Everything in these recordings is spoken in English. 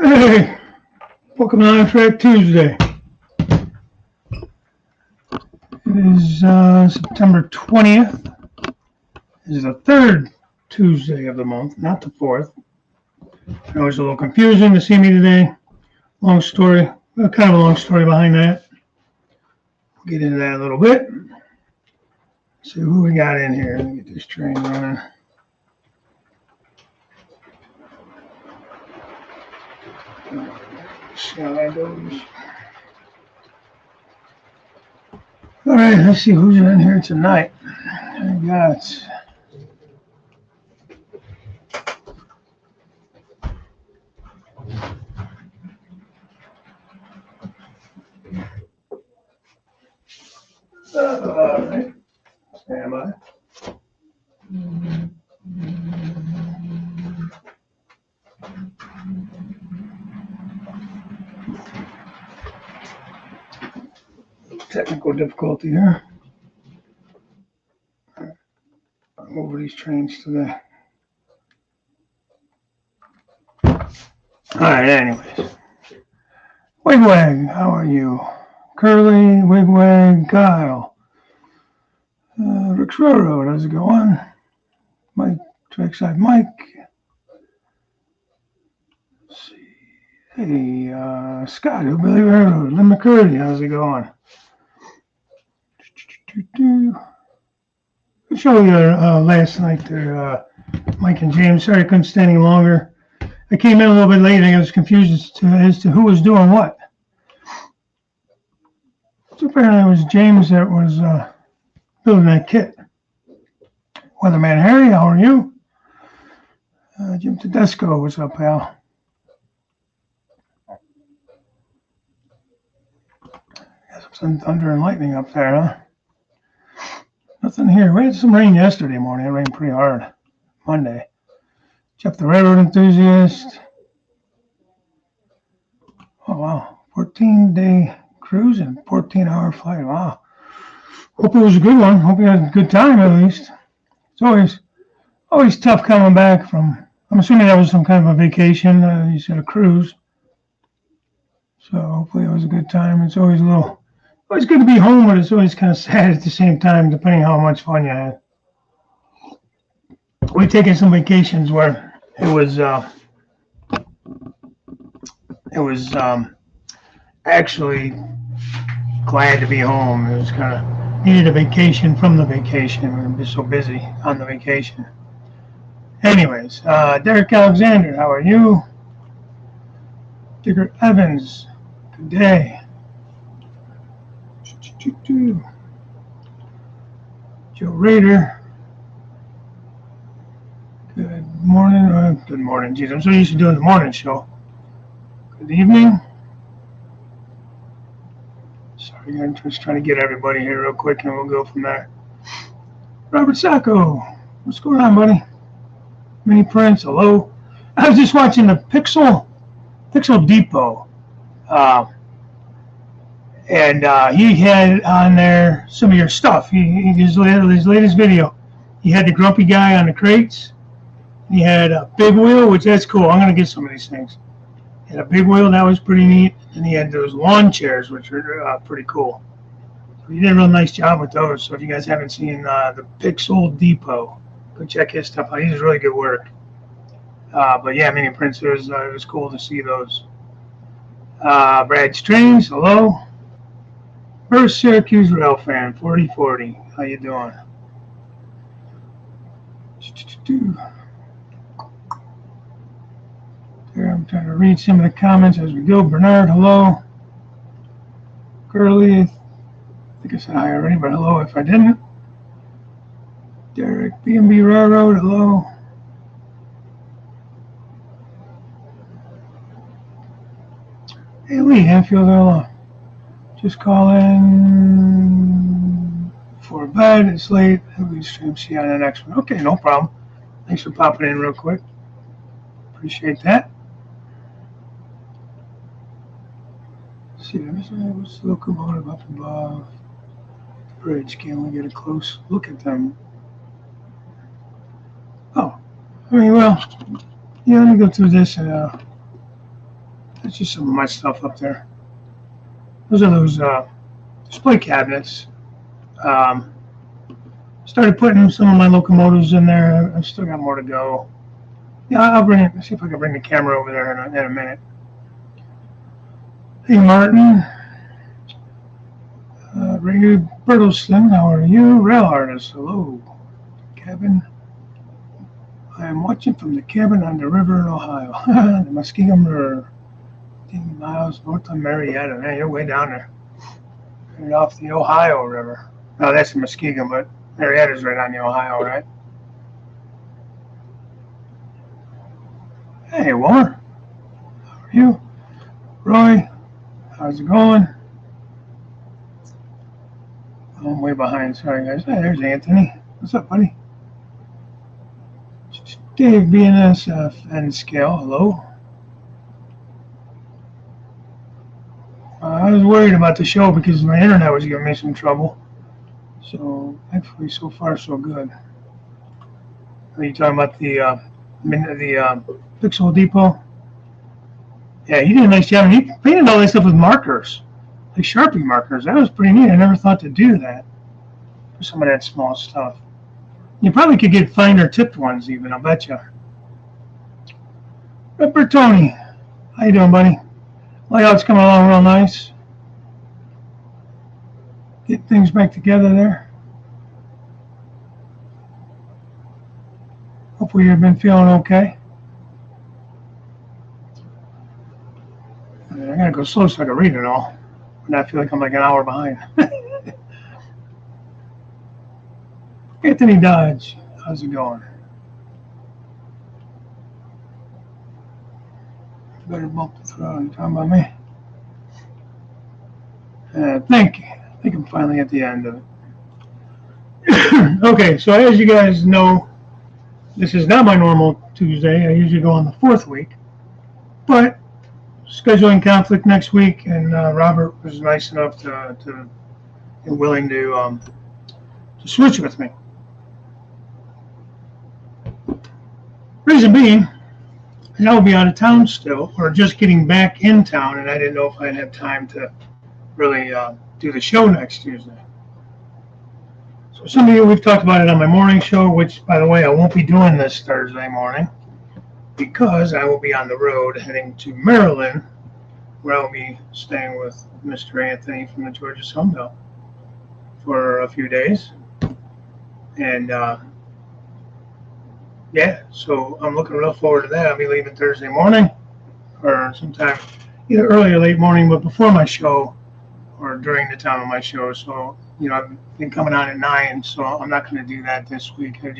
Hey, welcome to On Track Tuesday. It is September 20th. This is the third Tuesday of the month, not the fourth. I know it's a little confusing to see me today. Long story, kind of a long story behind that. We'll get into that a little bit. See who we got in here. Let me get this train running. See how that goes. All right, let's see who's in here tonight. I got all right. Stand by. Technical difficulty here. I'm over these trains today. Alright, anyways. Wigwag, how are you? Curly, Wigwag, Kyle. Rick's Railroad, how's it going? Mike, Trackside Mike. Let's see. Hey, Scott, Hillbilly Railroad. Lynn McCurdy, how's it going? I showed you last night there, Mike and James. Sorry I couldn't stay any longer. I came in a little bit late and I was confused as to who was doing what. So apparently it was James that was building that kit. Weatherman Harry, how are you? Jim Tedesco, what's up, pal? Got some thunder and lightning up there, huh? Nothing here. We had some rain yesterday morning. It rained pretty hard. Monday. Jeff the Railroad Enthusiast. Oh, wow. 14-day cruise and 14-hour flight. Wow. Hope it was a good one. Hope you had a good time, at least. It's always tough coming back from, I'm assuming that was some kind of a vacation. You said a cruise. So hopefully it was a good time. It's always good to be home, but it's always kind of sad at the same time, depending how much fun you had. We've taken some vacations where it was actually glad to be home. It was kind of needed a vacation from the vacation. We were just so busy on the vacation. Anyways, Derek Alexander, how are you? Digger Evans, good day. Joe Rader. Good morning. Good morning. Geez, I'm so used to doing the morning show. Good evening. Sorry, I'm just trying to get everybody here real quick and we'll go from there. Robert Sacco. What's going on, buddy? Mini Prince, hello. I was just watching the Pixel Depot. And he had on there some of your stuff. His latest video, he had the grumpy guy on the crates. He had a big wheel, which that's cool. I'm going to get some of these things. He had a big wheel, that was pretty neat. And he had those lawn chairs, which are pretty cool. So he did a real nice job with those. So if you guys haven't seen the Pixel Depot, go check his stuff out. He does really good work. But yeah, Mini Prince, it was cool to see those. Brad Strange, hello. First Syracuse Rail fan, 4040. How you doing? There, I'm trying to read some of the comments as we go. Bernard, hello. Curly, I think I said hi already, but hello if I didn't. Derek, B&B Railroad, hello. Hey Lee, Hanfield, hello. Just calling for bed. It's late. We stream. See you on the next one. Okay, no problem. Thanks for popping in real quick. Appreciate that. Let's see, what's the locomotive up above the bridge? Can we get a close look at them? Oh, I mean, well, yeah. Let me go through this and That's just some of my stuff up there. Those are those display cabinets. Started putting some of my locomotives in there. I've still got more to go. Yeah, I'll bring it. See if I can bring the camera over there in a minute. Hey, Martin. Ray Bertelston, how are you? Rail artist, hello. Cabin. I am watching from the cabin on the river in Ohio. The Muskingum River. 15 miles north of Marietta. Man, you're way down there. Right off the Ohio River. No, that's the Muskingum, but Marietta's right on the Ohio, right? Hey, Warren. How are you? Roy, how's it going? I'm way behind. Sorry, guys. Hey, there's Anthony. What's up, buddy? Dave BNSF and Scale. Hello. I was worried about the show because my internet was giving me some trouble. So, thankfully, so far, so good. Are you talking about the Pixel Depot? Yeah, he did a nice job. And he painted all that stuff with markers, like Sharpie markers. That was pretty neat. I never thought to do that for some of that small stuff. You probably could get finer tipped ones even, I'll bet you. Ripper Tony, how you doing, buddy? Layout's coming along real nice. Get things back together there. Hopefully you've been feeling okay. I gotta go slow so I can read it all. And I feel like I'm like an hour behind. Anthony Dodge, how's it going? Better bump the throttle. You talking about me? Thank you. I think I'm finally at the end of it. Okay, so as you guys know, this is not my normal Tuesday. I usually go on the fourth week. But scheduling conflict next week, and Robert was nice enough to and willing to switch with me. Reason being, and I will be out of town still, or just getting back in town, and I didn't know if I'd have time to really do the show next Tuesday. So some of you, we've talked about it on my morning show, which, by the way, I won't be doing this Thursday morning because I will be on the road heading to Maryland, where I'll be staying with Mr. Anthony from the Georgia Sunbelt for a few days. And yeah, so I'm looking real forward to that. I'll be leaving Thursday morning or sometime either early or late morning, but before my show or during the time of my show. So, you know, I've been coming on at 9, so I'm not going to do that this week. I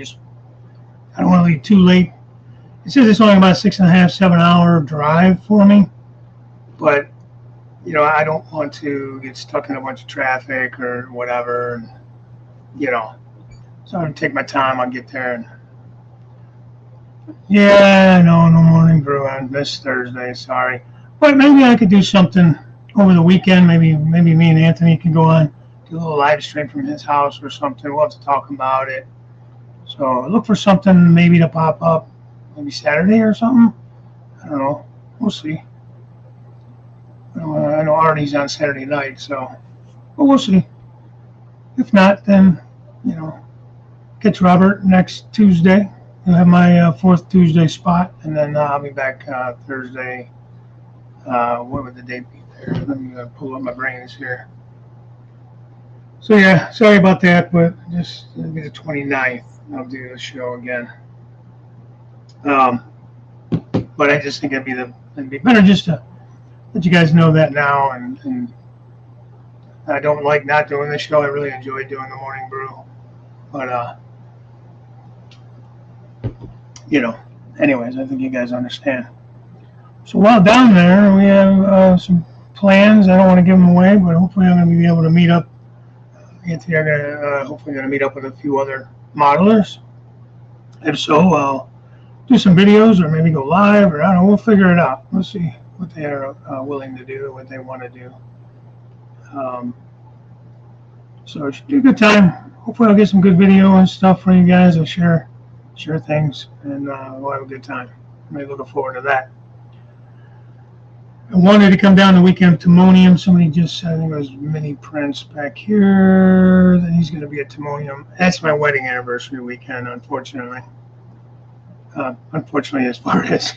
don't want to leave too late. It says it's only about a 6.5, 7 hour drive for me, but, you know, I don't want to get stuck in a bunch of traffic or whatever, and, you know, so I'm going to take my time. I'll get there and yeah, no morning brew on this Thursday. Sorry, but maybe I could do something over the weekend. Maybe me and Anthony can go on, do a little live stream from his house or something. We'll have to talk about it. So look for something maybe to pop up, maybe Saturday or something. I don't know. We'll see. I know Artie's on Saturday night, so but we'll see. If not, then you know, catch Robert next Tuesday. I'll have my fourth Tuesday spot, and then I'll be back Thursday. What would the date be there? Let me pull up my brains here. So yeah, sorry about that, but just it'll be the 29th. I'll do the show again. But I just think it'd be better just to let you guys know that now. And I don't like not doing the show. I really enjoy doing the morning brew, but you know, anyways, I think you guys understand. So while down there, we have some plans. I don't want to give them away, but hopefully I'm going to be able to meet up. Anthony, I'm going to hopefully going to meet up with a few other modelers. If so, I'll do some videos or maybe go live, or I don't know. We'll figure it out. We'll see what they are willing to do, what they want to do. So it should be a good time. Hopefully I'll get some good video and stuff for you guys. I'll share things, and we'll have a good time. I'm really looking forward to that. I wanted to come down the weekend of Timonium. Somebody just said, I think it was Mini Prince back here, that he's going to be at Timonium. That's my wedding anniversary weekend, unfortunately. Unfortunately, as far as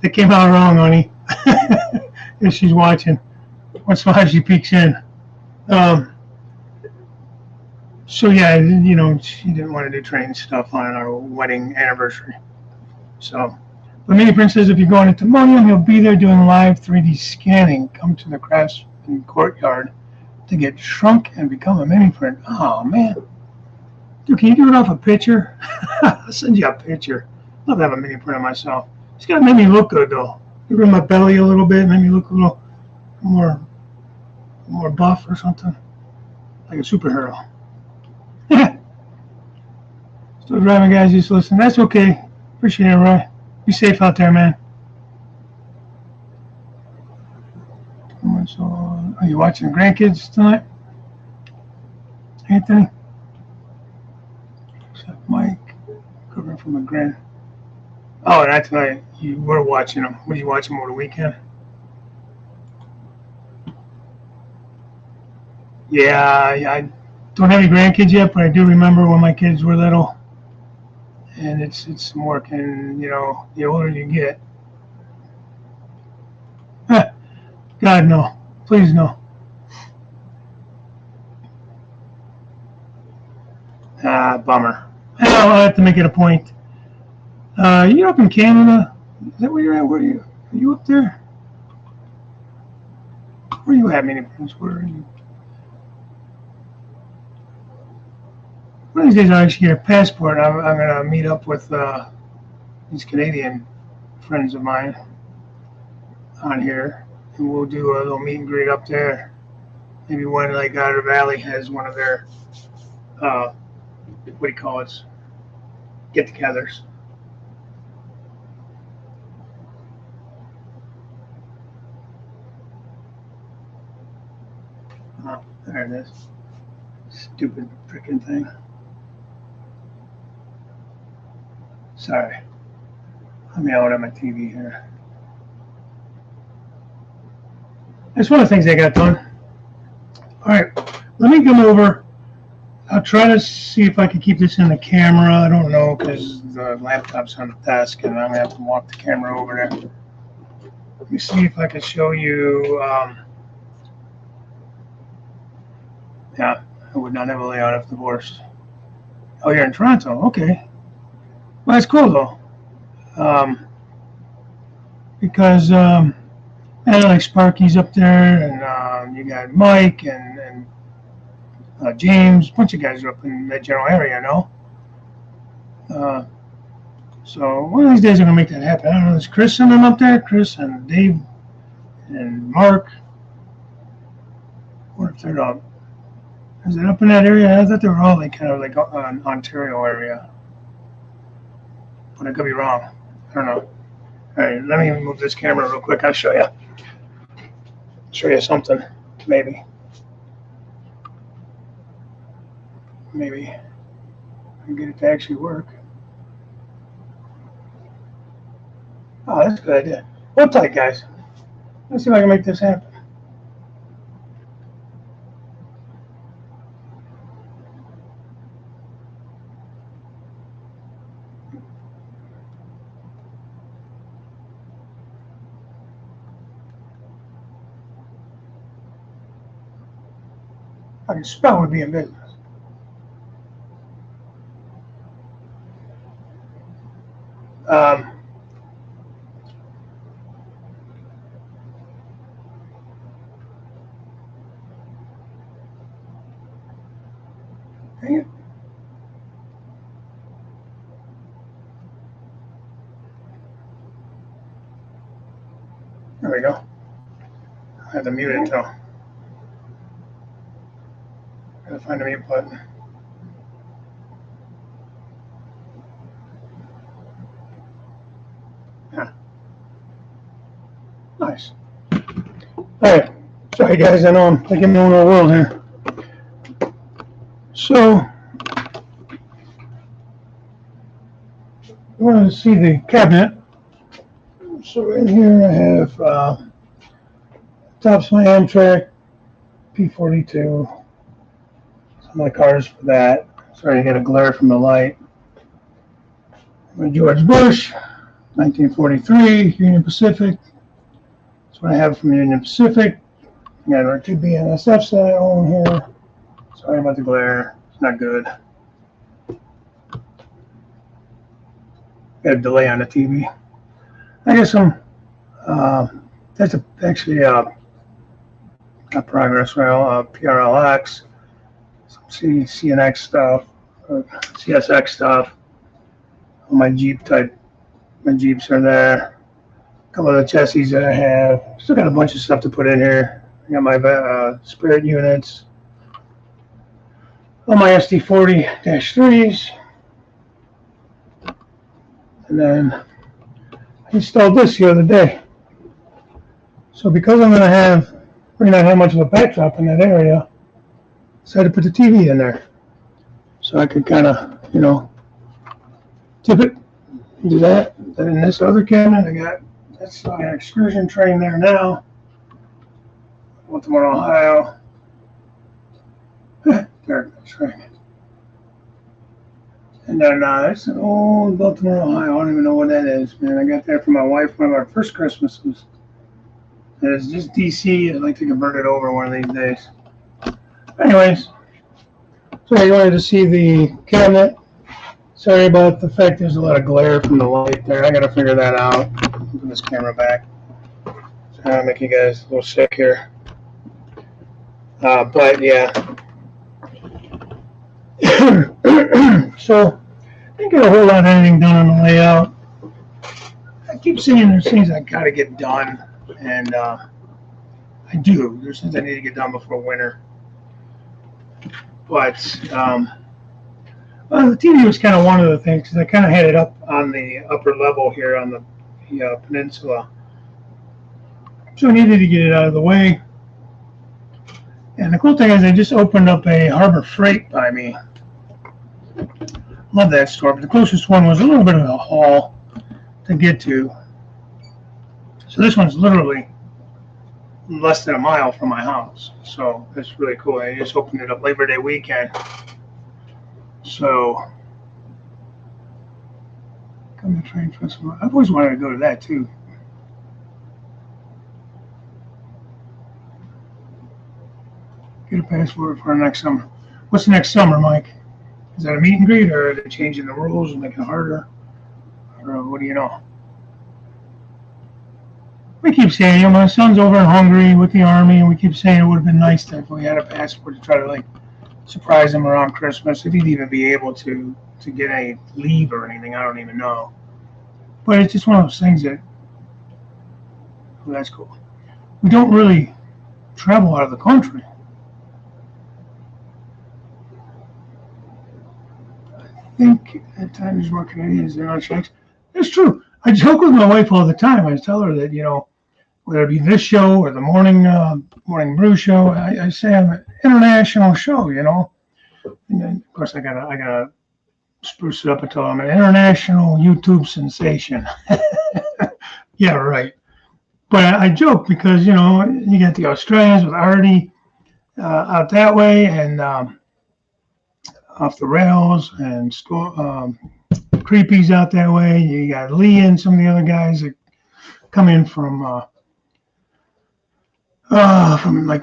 it came out wrong, honey. If she's watching, once in a while she peeks in. So yeah, you know, she didn't want to do train stuff on our wedding anniversary. So, but Mini Prince says if you're going to Timonium, he'll be there doing live 3D scanning. Come to the Craftsman Courtyard to get shrunk and become a mini print. Oh man, dude, can you do it off a picture? I'll send you a picture. I'd love to have a mini print of myself. It's gotta make me look good though. Give me my belly a little bit, make me look a little more buff or something, like a superhero. Still driving, guys. Just listen. That's okay. Appreciate it, Roy. Be safe out there, man. So, are you watching the grandkids tonight, Anthony? Except Mike, covering from a grand. Oh, not tonight. You were watching them. Were you watching them over the weekend? Yeah, I don't have any grandkids yet, but I do remember when my kids were little. And it's some work, and you know, the older you get. God, no. Please, no. Bummer. I'll have to make it a point. You're up in Canada? Is that where you're at? Where are you? Are you up there? Where are you at, Mini Prince? Where are you? One of these days I'll actually get a passport. I'm going to meet up with these Canadian friends of mine on here, and we'll do a little meet and greet up there. Maybe one like Otter Valley has one of their, what do you call it, get-togethers. Oh, there it is. Stupid frickin' thing. Sorry. Let me out on my TV here. That's one of the things I got done. All right, let me come over. I'll try to see if I can keep this in the camera. I don't know because the laptop's on the desk and I'm going to have to walk the camera over there. Let me see if I can show you. Yeah, I would not have a layout if divorced. Oh, you're in Toronto. Okay. Well, that's cool, though. Because like Sparky's up there, and you got Mike and James. A bunch of guys are up in that general area, no? So one of these days I'm going to make that happen. I don't know, there's Chris and them up there. Chris and Dave and Mark. What if they're up? Is it up in that area? I thought they were all like kind of like on Ontario area. But I could be wrong. I don't know. All right, let me move this camera real quick. I'll show you. Show you something, maybe. Maybe I can get it to actually work. Oh, that's a good idea. Hold tight, guys. Let's see if I can make this happen. I can spell would be in business. Dang it. There we go. I have to mute it though. Gotta find a mute button. Yeah. Nice. Alright. Sorry guys, I know I'm like in my own little world here. So you want to see the cabinet. So in here I have tops my Amtrak P42. Some of the cars for that. Sorry, you get a glare from the light. My George Bush, 1943, Union Pacific. That's what I have from Union Pacific. I got our two BNSFs that I own here. Sorry about the glare. It's not good. Got a delay on the TV. I got some. That's actually not Progress Rail, PRLX, some CNX stuff, CSX stuff. All my Jeeps are there. A couple of the chassis that I have. Still got a bunch of stuff to put in here. I got my Spirit units. All my SD40-3s. And then I installed this the other day. So because I'm going to not have much of a backdrop in that area, I decided to put the TV in there. So I could kind of, tip it, do that. Then in this other cabinet, I got an excursion train there now. Baltimore, Ohio. There, that's right. And then it's an old Baltimore, Ohio. I don't even know what that is, man. I got that for my wife one of our first Christmases. It's just DC. I'd like to convert it over one of these days. Anyways, so you wanted to see the cabinet. Sorry about the fact there's a lot of glare from the light there. I got to figure that out. Put this camera back. So I'll make you guys a little sick here. But yeah. So I didn't get a whole lot of anything done on the layout. I keep saying there's things I got to get done. And I do. There's things I need to get done before winter. But the TV was kind of one of the things because I kind of had it up on the upper level here on the peninsula. So I needed to get it out of the way. And the cool thing is I just opened up a Harbor Freight by me. Love that store, but the closest one was a little bit of a haul to get to. So this one's literally less than a mile from my house. So that's really cool. I just opened it up Labor Day weekend. So come to Train Festival. I've always wanted to go to that too. Get a passport for next summer. What's next summer, Mike? Is that a meet and greet, or are they changing the rules and making it harder? Or what do you know? We keep saying, my son's over in Hungary with the Army, and we keep saying it would have been nice if we had a passport to try to surprise him around Christmas. If he'd even be able to get any leave or anything, I don't even know. But it's just one of those things that, well, that's cool. We don't really travel out of the country. I think at times more Canadians than Czechs. It's true. I joke with my wife all the time. I tell her that, whether it be this show or the morning brew show, I say I'm an international show, And then, of course, I gotta spruce it up and tell them I'm an international YouTube sensation. Yeah, right. But I joke because, you got the Australians with Artie out that way and off the rails and creepies out that way. You got Lee and some of the other guys that come in from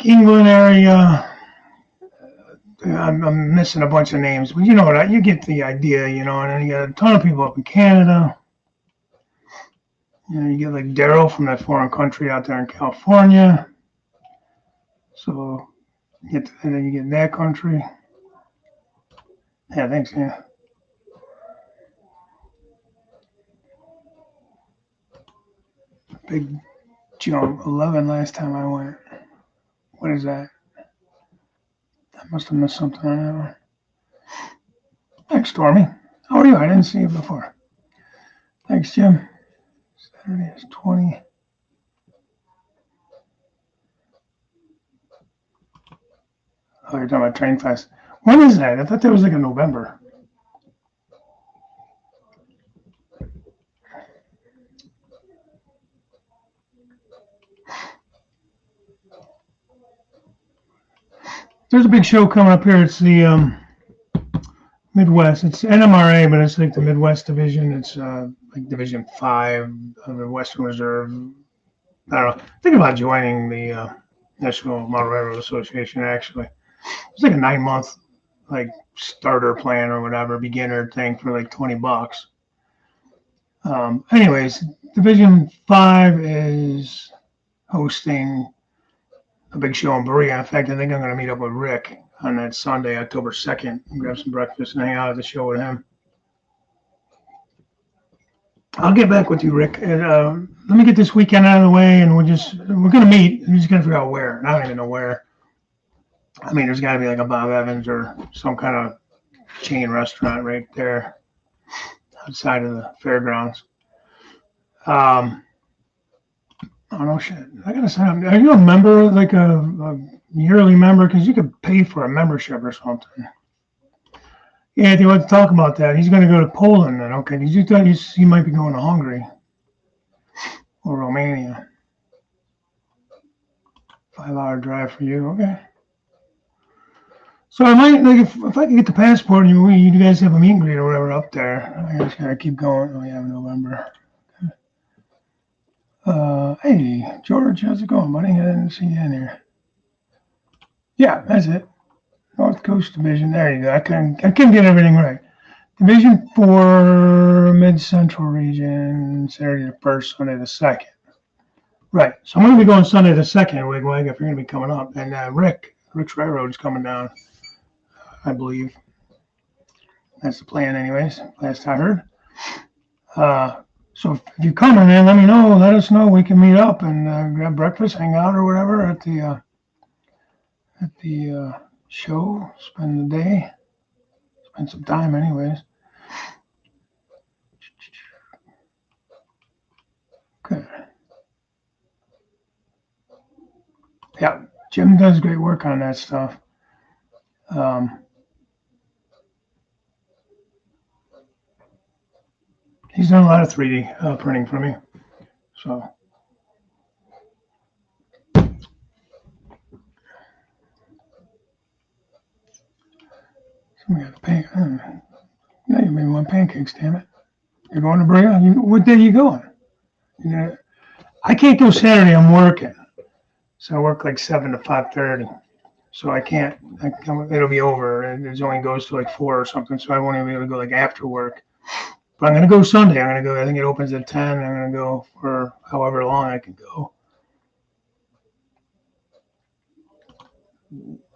England area. I'm missing a bunch of names, but you get the idea, and then you got a ton of people up in Canada. You get like Daryl from that foreign country out there in California. So and then you get that country. Yeah, thanks, yeah. Big jump, 11 last time I went. What is that? I must have missed something on that one. Thanks, Stormy. How are you? I didn't see you before. Thanks, Jim. Saturday is 20. Oh, you're talking about Train Fest. When is that? I thought that was in November. There's a big show coming up here. It's the Midwest. It's NMRA, but it's like the Midwest Division. It's like Division 5 of the Western Reserve. I don't know. Thinking about joining the National Motor Railroad Association, actually. It's like a 9-month like starter plan or whatever, beginner thing for like $20. Anyways, Division 5 is hosting a big show in Berea. In fact, I think I'm going to meet up with Rick on that Sunday, October 2nd, and grab some breakfast and hang out at the show with him. I'll get back with you, Rick. And, let me get this weekend out of the way, and we're going to meet. We're just going to figure out where. And I don't even know where. I mean, there's got to be like a Bob Evans or some kind of chain restaurant right there outside of the fairgrounds. I don't know, shit. I gotta sign up. Are you a member, like a yearly member? Because you could pay for a membership or something. Yeah, if you want to talk about that, he's going to go to Poland then. Okay, you thought you might be going to Hungary or Romania. 5-hour drive for you. Okay. So I might, like, if I can get the passport and you guys have a meet and greet or whatever up there, I just gotta keep going. Oh, yeah, November. Hey, George, how's it going, buddy? I didn't see you in here. Yeah, that's it. North Coast Division. There you go. I couldn't get everything right. Division 4, Mid-Central Region, Saturday the 1st, Sunday the 2nd. Right. So I'm going to be going Sunday the 2nd, Wigwag, if you're going to be coming up. And Rick's Railroad is coming down, I believe. That's the plan anyways, last I heard. So if you're coming, man, let me know. Let us know. We can meet up and grab breakfast, hang out or whatever at the show. Spend the day. Spend some time anyways. Okay. Yeah, Jim does great work on that stuff. He's done a lot of 3D printing for me. So somebody got a pancake. Now you made me want pancakes, damn it. You're going to Berea? What day are you going? I can't go Saturday. I'm working. So I work like 7 to 5:30. So I can't. It'll be over. And it only goes to like 4 or something. So I won't even be able to go like after work. But I'm going to go Sunday. I'm going to go. I think it opens at 10. I'm going to go for however long I can go.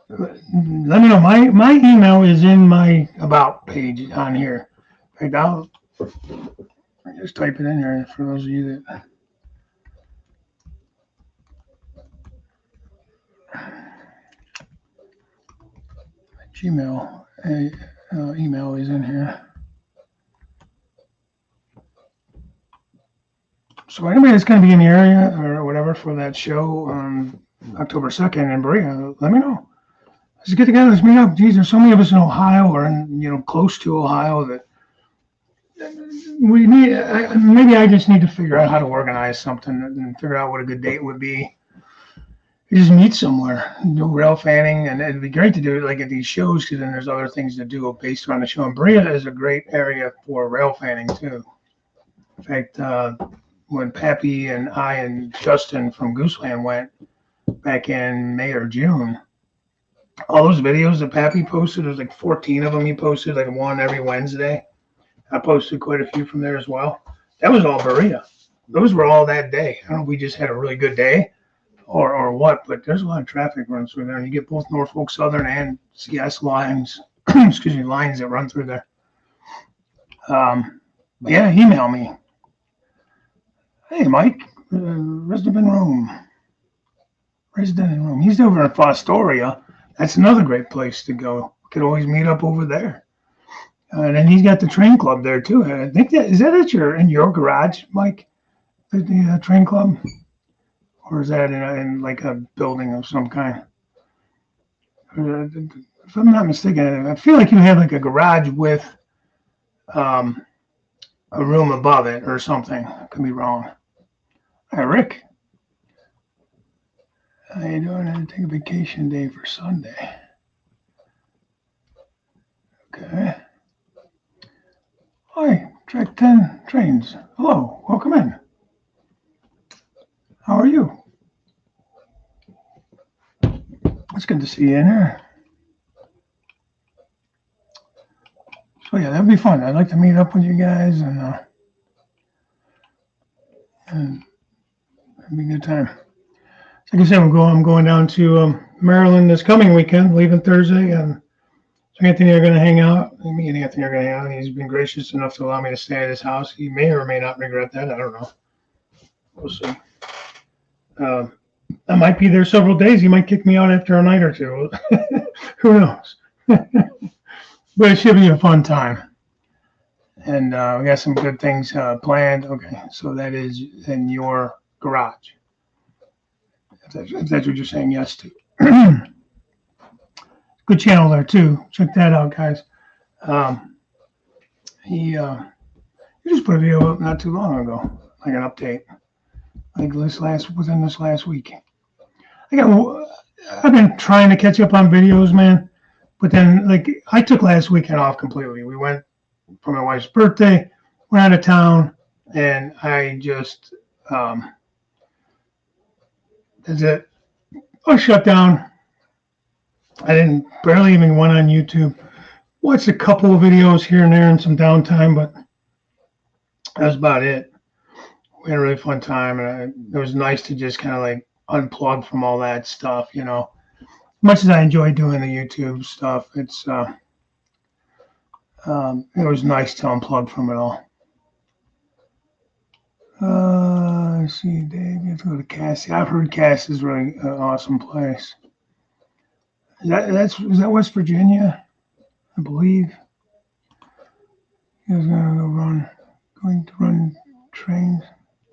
Let me know. My email is in my about page on here. In fact, I'll just type it in there for those of you that. Gmail email is in here. So anybody that's going to be in the area or whatever for that show on October 2nd in Berea, let me know. Let's get together. Let's meet up. Geez, there's so many of us in Ohio or close to Ohio that we need. Maybe I just need to figure out how to organize something and figure out what a good date would be. You just meet somewhere, do rail fanning, and it'd be great to do it like at these shows because then there's other things to do based on the show. And Berea is a great area for rail fanning too. In fact, when Pappy and I and Justin from Gooseland went back in May or June, all those videos that Pappy posted, there's like 14 of them he posted, like one every Wednesday. I posted quite a few from there as well. That was all Berea. Those were all that day. I don't know if we just had a really good day or what, but there's a lot of traffic runs through there. You get both Norfolk Southern and CS lines, lines that run through there. But yeah, email me. Hey, Mike, resident in Rome. He's over in Fostoria. That's another great place to go. Could always meet up over there. And then he's got the train club there too. I think is that in your garage, Mike? The train club, or is that in like a building of some kind? If I'm not mistaken, I feel like you have like a garage with a room above it or something. I could be wrong. Hi, Rick. How you doing? I had to take a vacation day for Sunday. Okay. Hi, Track 10 Trains. Hello, welcome in. How are you? It's good to see you in here. So yeah, that'd be fun. I'd like to meet up with you guys and it'd be a good time. Like I said, I'm going down to Maryland this coming weekend, leaving Thursday, and so Anthony are going to hang out. Me and Anthony are going to hang out. He's been gracious enough to allow me to stay at his house. He may or may not regret that. I don't know. We'll see. I might be there several days. He might kick me out after a night or two. Who knows? But it should be a fun time. And we got some good things planned. Okay, so that is in your garage. If that's what you're saying yes to. Good channel there too. Check that out, guys. He just put a video up not too long ago, like an update, like within this last week. I've been trying to catch up on videos, man, but then like I took last weekend off completely. We went for my wife's birthday, went out of town, and I just that's it. I shut down. I didn't barely even went on YouTube. Watched a couple of videos here and there in some downtime, but that was about it. We had a really fun time, and it was nice to just kind of like unplug from all that stuff, you know. Much as I enjoy doing the YouTube stuff, it was nice to unplug from it all. Let's see, Dave, you have to go to Cass. I've heard Cass is really an awesome place. Is that West Virginia? I believe. He was going to run trains.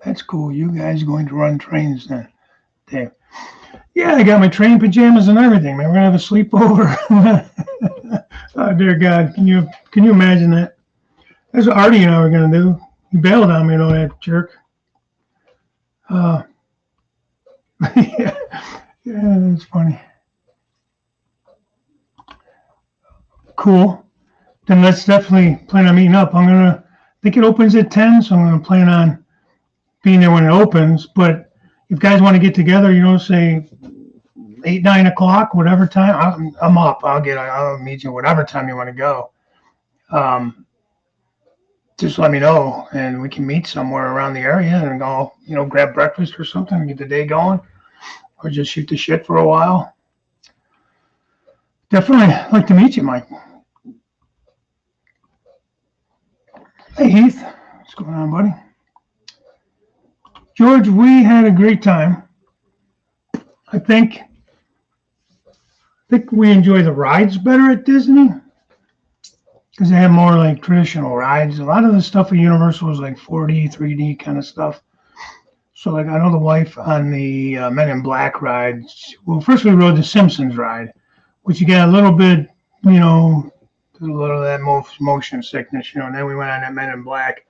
That's cool. You guys are going to run trains then, Dave. Yeah, I got my train pajamas and everything, man. We're gonna have a sleepover. Oh dear God, can you imagine that? That's what Artie and I were gonna do. He bailed on me, that jerk. Yeah, that's funny. Cool. Then let's definitely plan on meeting up. I think it opens at 10, so I'm gonna plan on being there when it opens. But if guys want to get together, say 8, 9 o'clock, whatever time, I'm up. I'll meet you whatever time you want to go. Just let me know, and we can meet somewhere around the area and go, grab breakfast or something and get the day going, or just shoot the shit for a while. Definitely like to meet you, Mike. Hey, Heath. What's going on, buddy? George, we had a great time. I think we enjoy the rides better at Disney because they have more like traditional rides. A lot of the stuff at Universal is like 4D, 3D kind of stuff. So like I know the wife on the Men in Black ride. Well, first we rode the Simpsons ride, which you got a little bit, a little of that motion sickness, and then we went on that Men in Black,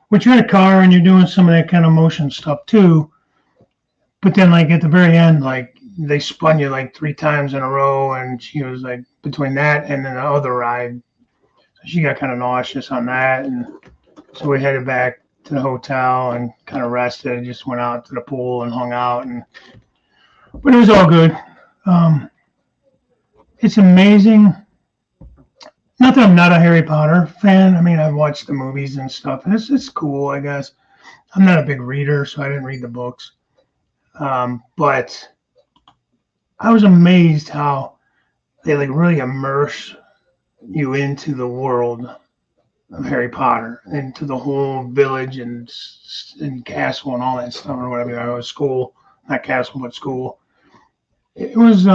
which you're in a car and you're doing some of that kind of motion stuff too. But then like at the very end, like they spun you like 3 times in a row, and she was like between that and then the other ride, she got kind of nauseous on that, and so we headed back to the hotel and kind of rested. Just went out to the pool and hung out, but it was all good. It's amazing. Not that I'm not a Harry Potter fan. I mean, I've watched the movies and stuff, and it's cool, I guess. I'm not a big reader, so I didn't read the books. But I was amazed how they like really immerse you into the world of Harry Potter, into the whole village and castle and all that stuff, or whatever. I was school, not castle, but school. It was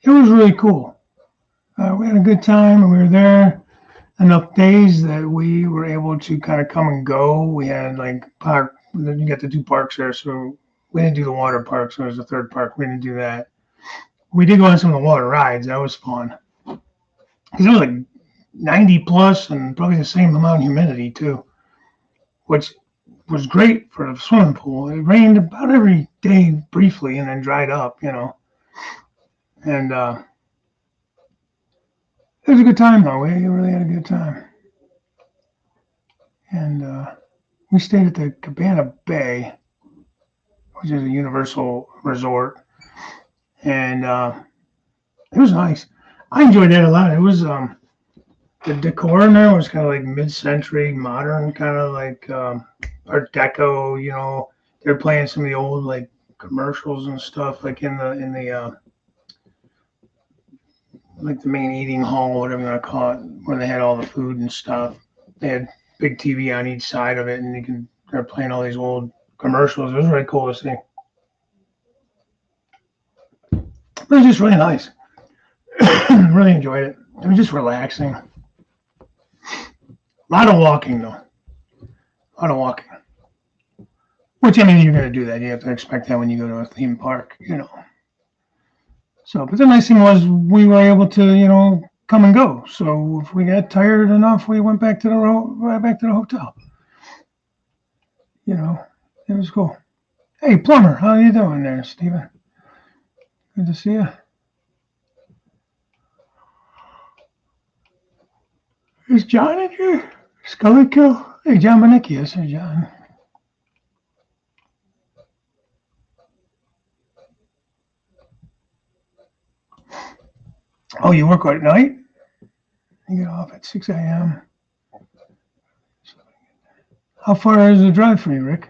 really cool. We had a good time, and we were there enough days that we were able to kind of come and go. We had like park. You got the 2 parks there, so we didn't do the water park. So there's a 3rd park. We didn't do that. We did go on some of the water rides. That was fun because it was like 90 plus and probably the same amount of humidity too, which was great for the swimming pool. It rained about every day briefly and then dried up, and It was a good time, though. We really had a good time. And we stayed at the Cabana Bay, which is a Universal resort. And it was nice. I enjoyed that a lot. It was the decor in there was kind of like mid-century, modern, kind of like Art Deco. You know, they're playing some of the old like commercials and stuff, like in the like the main eating hall, whatever you want to call it, where they had all the food and stuff. They had big TV on each side of it, and they're playing all these old commercials. It was really cool to see. It was just really nice. Really enjoyed it. It was just relaxing. A lot of walking though. A lot of walking. Which I mean, you're going to do that. You have to expect that when you go to a theme park, you know. So, but the nice thing was we were able to, you know, come and go. So if we got tired enough, we went back to the hotel. You know, it was cool. Hey, plumber, how you doing there, Steven? Good to see you. Is John in here? Scully Kill? Hey, John Manicki. Yes, sir, John. Oh, you work at night? You get off at 6 a.m. How far is the drive for you, Rick?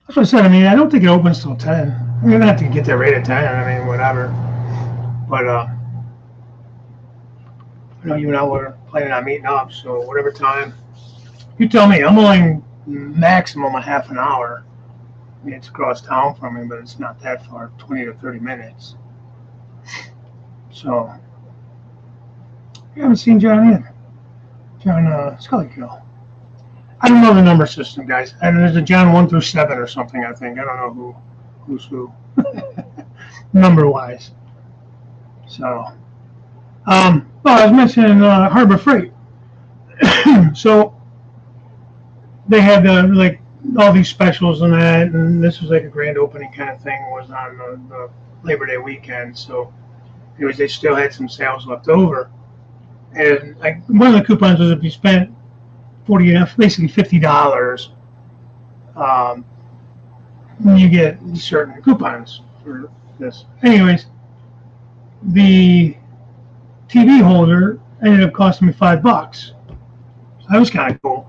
That's what I said. I mean, I don't think it opens till 10. You're going to have to get there right at 10. I mean, whatever. But, I know you and I were planning on meeting up, so whatever time. You tell me. I'm only maximum a half an hour. I mean, it's across town from me, but it's not that far, 20 to 30 minutes. So, you haven't seen John yet. John Scully Kill. I don't know the number system, guys. And there's a John 1 through 7 or something, I think. I don't know who's who, number-wise. So, well, I was mentioning Harbor Freight. So, they had like all these specials and that, and this was like a grand opening kind of thing. Was on the Labor Day weekend, so anyways, they still had some sales left over. And like one of the coupons was if you spent basically $50, you get certain coupons for this. Anyways, the TV holder ended up costing me $5. So that was kind of cool.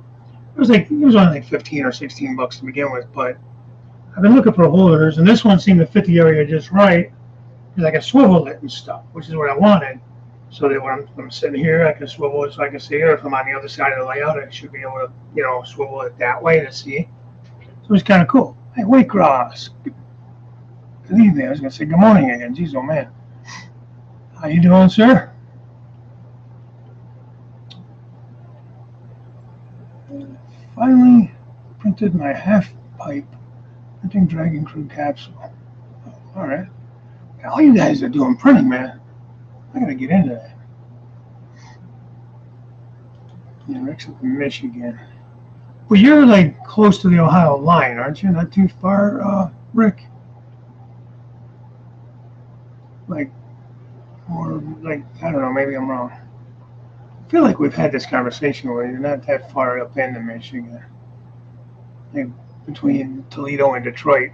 It was only like 15 or 16 bucks to begin with, but I've been looking for holders, and this one seemed to fit the area just right because I can swivel it and stuff, which is what I wanted. So that when I'm sitting here, I can swivel it so I can see it. Or if I'm on the other side of the layout, I should be able to, you know, swivel it that way to see. So it's kind of cool. Hey, Waycross. Good evening. I was going to say good morning again. Jeez, oh man. How you doing, sir? Finally printed my half pipe printing Dragon Crew capsule. All right. All you guys are doing printing, man. I gotta get into that. Yeah, Rick's up in Michigan. Well, you're like close to the Ohio line, aren't you? Not too far, Rick. Like, or like, I don't know. Maybe I'm wrong. I feel like we've had this conversation where you're not that far up into Michigan. Like between Toledo and Detroit,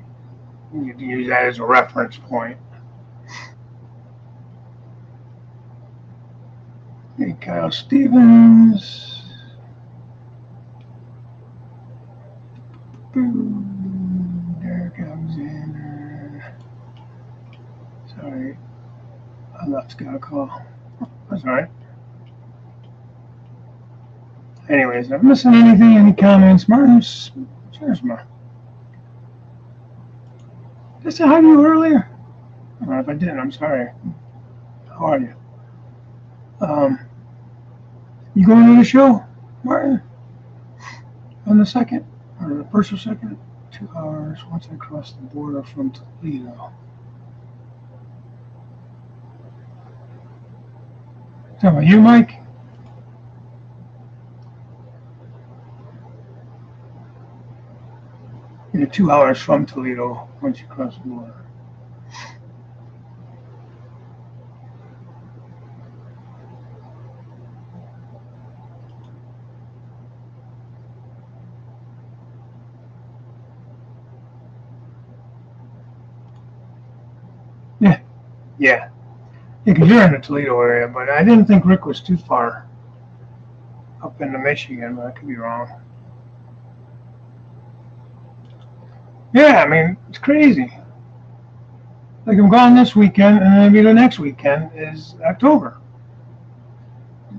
you can use that as a reference point. Hey, Kyle Stevens. Derek Alexander. Sorry, I left got a call. That's all right. Anyways, I'm missing anything? Any comments? Martin's. Cheers, Martin. Did I say hi to you earlier? I don't know if I didn't. I'm sorry. How are you? You going to the show, Martin? On the second, or the first or second? 2 hours once I cross the border from Toledo. Talking about you, Mike? You're 2 hours from Toledo once you cross the border. Yeah. Yeah, because you're in the Toledo area, but I didn't think Rick was too far up into Michigan, but I could be wrong. Yeah, I mean, it's crazy. Like, I'm gone this weekend, and maybe the next weekend is October.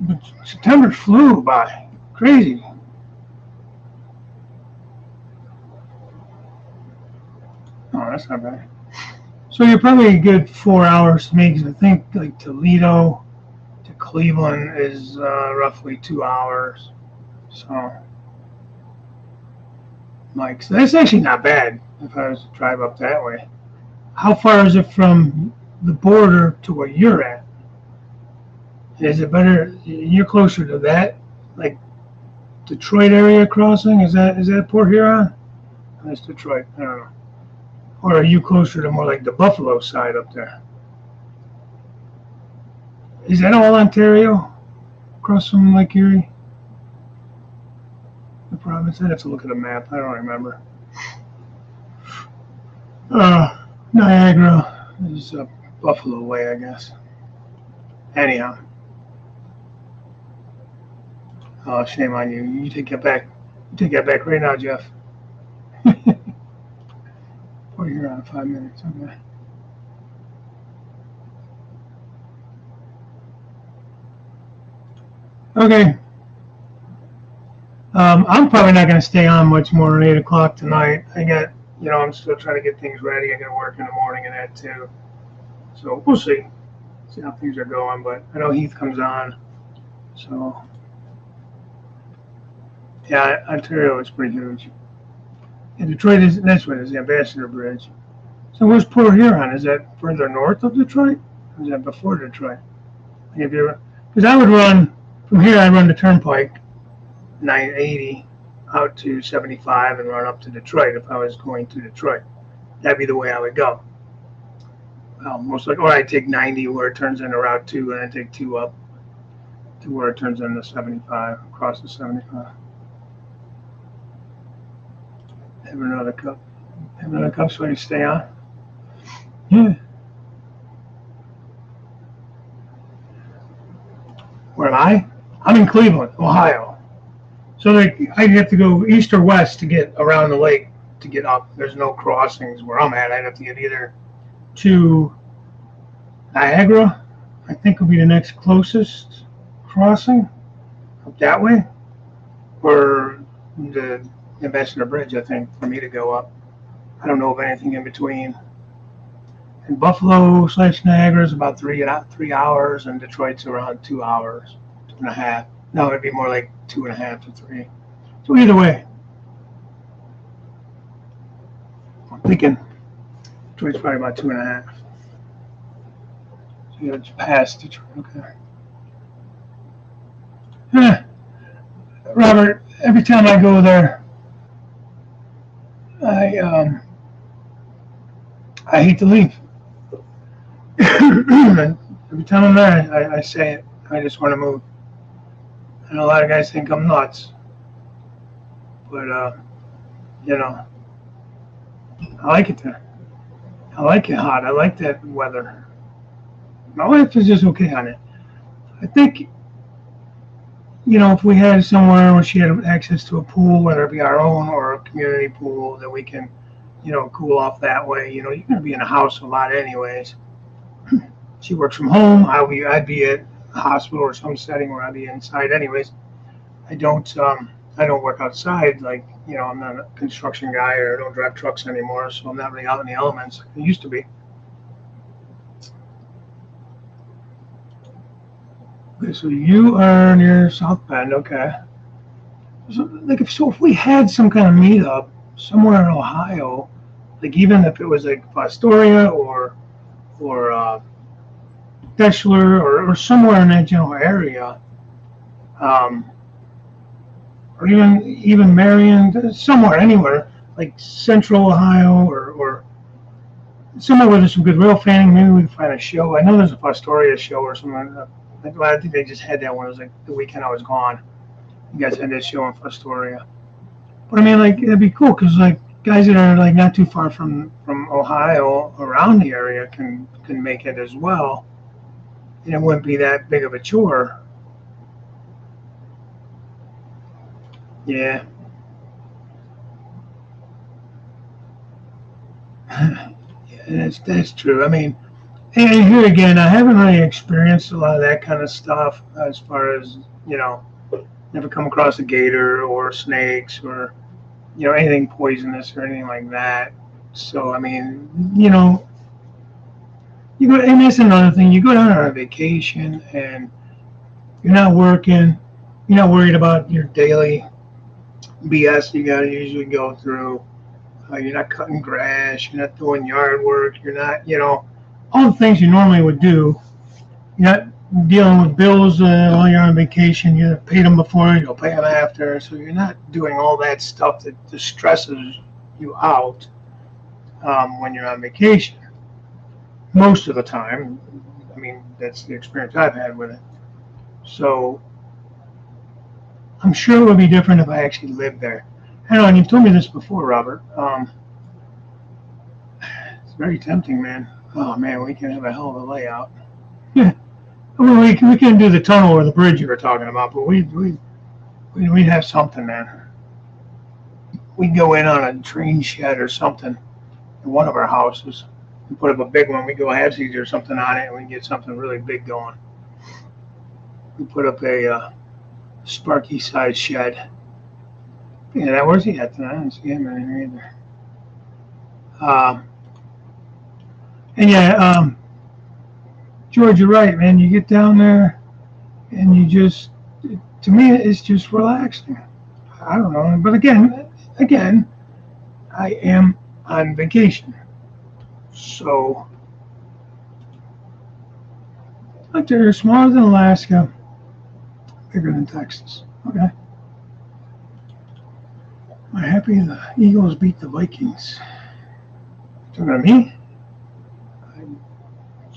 But September flew by. Crazy. Oh, that's not bad. So you're probably a good 4 hours to me, because I think like Toledo to Cleveland is roughly 2 hours. So, like, so that's actually not bad if I was to drive up that way. How far is it from the border to where you're at? Is it better? You're closer to that, like Detroit area crossing. Is that Port Huron? That's Detroit. I don't know. Or are you closer to more like the Buffalo side up there? Is that all Ontario? Across from Lake Erie? The province? I'd have to look at a map. I don't remember. Niagara is Buffalo way, I guess. Anyhow. Oh, shame on you. You take that back. You take that back right now, Jeff. Or you're on 5 minutes. Okay. Okay. I'm probably not going to stay on much more than 8 o'clock tonight. I'm still trying to get things ready. I got to work in the morning and that too. So we'll see how things are going. But I know Heath comes on. So, yeah, Ontario is pretty huge. And Detroit that's what it is, the Ambassador Bridge. So where's Port Huron? Is that further north of Detroit? Or is that before Detroit? Because I would run, from here I'd run the Turnpike, 980, out to 75 and run up to Detroit if I was going to Detroit. That'd be the way I would go. Most likely, or I'd take 90 where it turns into Route 2 and then take 2 up to where it turns into 75, across the 75. Have another cup. Have another cup so I can stay on. Yeah. Where am I? I'm in Cleveland, Ohio. So I'd have to go east or west to get around the lake to get up. There's no crossings where I'm at. I'd have to get either to Niagara, I think would be the next closest crossing up that way, or the Ambassador Bridge, I think, for me to go up. I don't know of anything in between. And Buffalo / Niagara is about 3 hours, and Detroit's around 2 hours, 2.5. No, it'd be more like 2.5 to 3. So either way, I'm thinking Detroit's probably about 2.5. So you got past Detroit. Okay. Robert, every time I go there, I hate to leave. Every time I'm there, I say it. I just want to move. And a lot of guys think I'm nuts. But, I like it there. I like it hot. I like that weather. My wife is just okay on it. I think, if we had somewhere where she had access to a pool, whether it be our own or a community pool, that we can, cool off that way. You're going to be in a house a lot anyways. She works from home. I'd be at a hospital or some setting where I'd be inside anyways. I don't work outside. Like, I'm not a construction guy, or I don't drive trucks anymore, so I'm not really out in the elements like I used to be. Okay, so you are near South Bend, okay. So, if we had some kind of meetup somewhere in Ohio, like even if it was like Fostoria or Deschler or somewhere in that general area, or even Marion, somewhere, anywhere, like Central Ohio or somewhere where there's some good rail fanning, maybe we can find a show. I know there's a Fostoria show or something. I think they just had that one. It was like the weekend I was gone. You guys had that show in Fostoria. But I mean, like, it'd be cool because, like, guys that are like not too far from Ohio around the area can make it as well, and it wouldn't be that big of a chore. Yeah. Yeah, that's true. I mean, and here again, I haven't really experienced a lot of that kind of stuff as far as, never come across a gator or snakes or, anything poisonous or anything like that. So, I mean, you go, and that's another thing. You go down on a vacation and you're not working, you're not worried about your daily BS you got to usually go through. You're not cutting grass, you're not doing yard work, you're not, all the things you normally would do. You're not dealing with bills while you're on vacation. You paid them before, you'll pay them after. So you're not doing all that stuff that stresses you out when you're on vacation. Most of the time. I mean, that's the experience I've had with it. So I'm sure it would be different if I actually lived there. I know, and you've told me this before, Robert. It's very tempting, man. Oh, man, we can have a hell of a layout. Yeah. Well, we can do the tunnel or the bridge you were talking about, but we'd have something, man. We'd go in on a train shed or something in one of our houses and put up a big one. We go halfsies or something on it, and we get something really big going. We put up a Sparky-sized shed. Yeah, where's he at tonight? I don't see him in here either. And yeah, George, you're right, man. You get down there, and you just, to me, it's just relaxing. I don't know, but again, I am on vacation, so like they're smaller than Alaska, bigger than Texas. Okay. I'm happy the Eagles beat the Vikings. Talking to me?